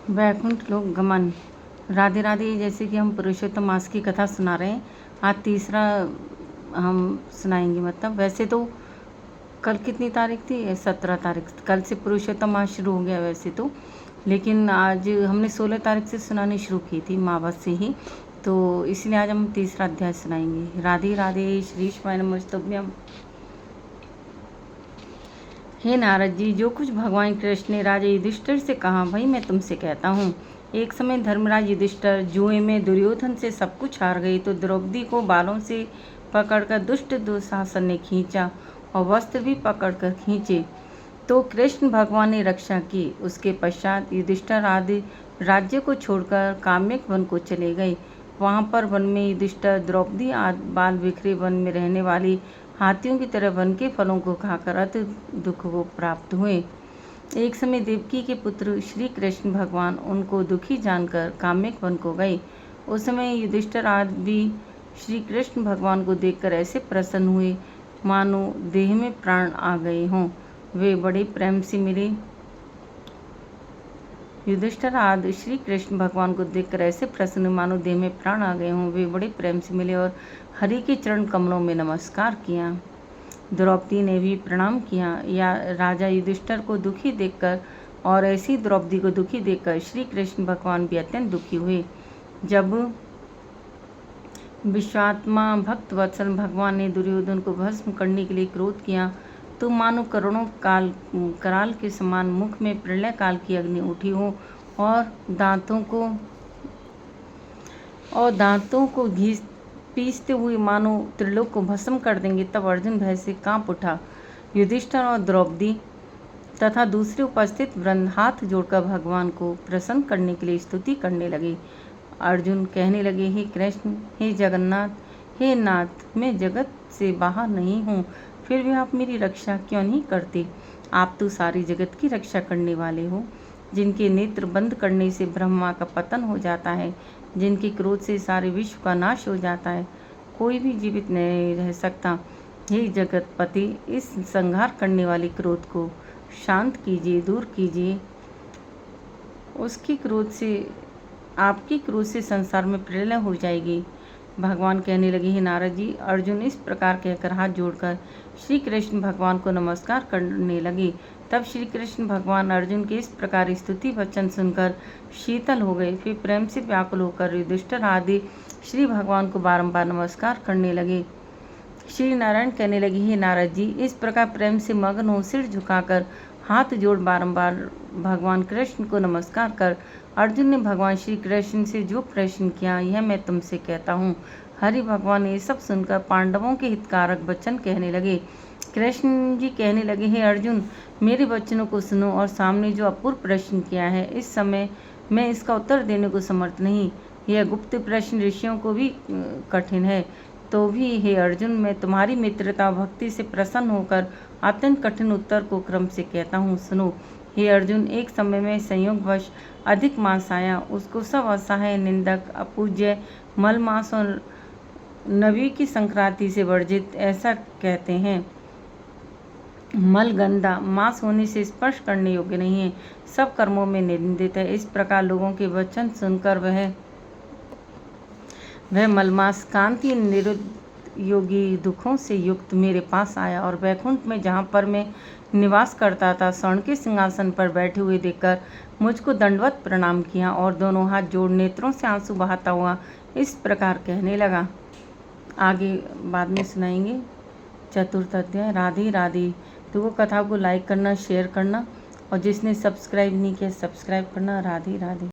वैकुंठ लोक गमन। राधे राधे। जैसे कि हम पुरुषोत्तम मास की कथा सुना रहे हैं, आज तीसरा हम सुनाएंगे। मतलब वैसे तो कल कितनी तारीख थी? 17 तारीख। कल से पुरुषोत्तम मास शुरू हो गया वैसे तो, लेकिन आज हमने 16 तारीख से सुनानी शुरू की थी, मावस से ही, तो इसलिए आज हम तीसरा अध्याय सुनाएंगे। राधे राधे। श्री कृष्ण नमस्तुभ्यम। हे नारद जी, जो कुछ भगवान कृष्ण ने राजा युधिष्ठिर से कहा वही मैं तुमसे कहता हूँ। एक समय धर्मराज युधिष्ठिर जुए में दुर्योधन से सब कुछ हार गई तो द्रौपदी को बालों से पकड़कर दुष्ट दुशासन ने खींचा और वस्त्र भी पकड़कर खींचे तो कृष्ण भगवान ने रक्षा की। उसके पश्चात युधिष्ठिर आदि राज्य को छोड़कर काम्यक वन को चले गए। वहाँ पर वन में युधिष्ठिर द्रौपदी आदि बाल बिखरे वन में रहने वाली हाथियों की तरह वन के फलों को खाकर अति दुख को प्राप्त हुए। एक समय देवकी के पुत्र श्री कृष्ण भगवान उनको दुखी जानकर काम्यक वन को गए। उस समय युधिष्ठिर आदि भी श्री कृष्ण भगवान को देखकर ऐसे प्रसन्न हुए मानो देह में प्राण आ गए हों। वे बड़े प्रेम से मिले। युधिष्ठिर आदि श्री कृष्ण भगवान को देखकर ऐसे प्रसन्न मानो देह में प्राण आ गए हों। वे बड़े प्रेम से मिले और हरि के चरण कमलों में नमस्कार किया। द्रौपदी ने भी प्रणाम किया। या राजा युधिष्ठिर को दुखी देखकर और ऐसी द्रौपदी को दुखी देखकर श्री कृष्ण भगवान भी अत्यंत दुखी हुए। जब विश्वात्मा भक्त वत्सल भगवान ने दुर्योधन को भस्म करने के लिए क्रोध किया तो मानो करोड़ों कराल के समान मुख में प्रलय काल की अग्नि उठी हो और दांतों को घीस पीसते हुए मानो त्रिलोक को भस्म कर देंगे। तब अर्जुन भय से कांप उठा। युधिष्ठिर और द्रौपदी तथा दूसरे उपस्थित वृंद हाथ जोड़कर भगवान को प्रसन्न करने के लिए स्तुति करने लगे। अर्जुन कहने लगे, हे कृष्ण, हे जगन्नाथ, हे नाथ, मैं जगत से बाहर नहीं हूँ, फिर भी आप मेरी रक्षा क्यों नहीं करते? आप तो सारी जगत की रक्षा करने वाले हो। जिनके नेत्र बंद करने से ब्रह्मा का पतन हो जाता है, जिनके क्रोध से सारे विश्व का नाश हो जाता है, कोई भी जीवित नहीं रह सकता। हे जगतपति, इस संहार करने वाले क्रोध को शांत कीजिए, दूर कीजिए। आपकी क्रोध से संसार में प्रलय हो जाएगी। भगवान कहने लगे, हे नारद जी। अर्जुन इस प्रकार कहकर हाथ जोड़कर श्री कृष्ण भगवान को नमस्कार करने लगे। तब श्री कृष्ण भगवान अर्जुन के इस प्रकार स्तुति वचन सुनकर शीतल हो गए। फिर प्रेम से व्याकुल होकर युधिष्ठिर आदि श्री भगवान को बारंबार नमस्कार करने लगे। श्री नारायण कहने लगे, हे नारद जी, इस प्रकार प्रेम से मग्न हो सिर झुकाकर हाथ जोड़ बारंबार भगवान कृष्ण को नमस्कार कर अर्जुन ने भगवान श्री कृष्ण से जो प्रश्न किया यह मैं तुमसे कहता हूँ। हरि भगवान ने सब सुनकर पांडवों के हितकारक वचन कहने लगे। कृष्ण जी कहने लगे, हे अर्जुन, मेरे वचनों को सुनो और सामने जो अपूर्व प्रश्न किया है इस समय मैं इसका उत्तर देने को समर्थ नहीं। यह गुप्त प्रश्न ऋषियों को भी कठिन है, तो भी हे अर्जुन, मैं तुम्हारी मित्रता भक्ति से प्रसन्न होकर अत्यंत कठिन उत्तर को क्रम से कहता हूँ, सुनो। हे अर्जुन, एक समय में संयोगवश अधिक मास आया, उसको सब असहाय, निंदक, अपूज्य, मलमास और नवी की संक्रांति से वर्जित ऐसा कहते हैं। मल गंदा, मांस होने से स्पर्श करने योग्य नहीं है, सब कर्मों में निंदित है। इस प्रकार लोगों के वचन सुनकर वह मलमास कांति निरुद्ध योगी दुखों से युक्त मेरे पास आया और वैकुंठ में जहाँ पर मैं निवास करता था स्वर्ण के सिंहासन पर बैठे हुए देखकर मुझको दंडवत प्रणाम किया और दोनों हाथ जोड़ नेत्रों से आंसू बहाता हुआ इस प्रकार कहने लगा। आगे बाद में सुनाएंगे। चतुर्थ अध्याय। राधे राधे। तो वो कथा को लाइक करना, शेयर करना और जिसने सब्सक्राइब नहीं किया सब्सक्राइब करना। राधे राधे।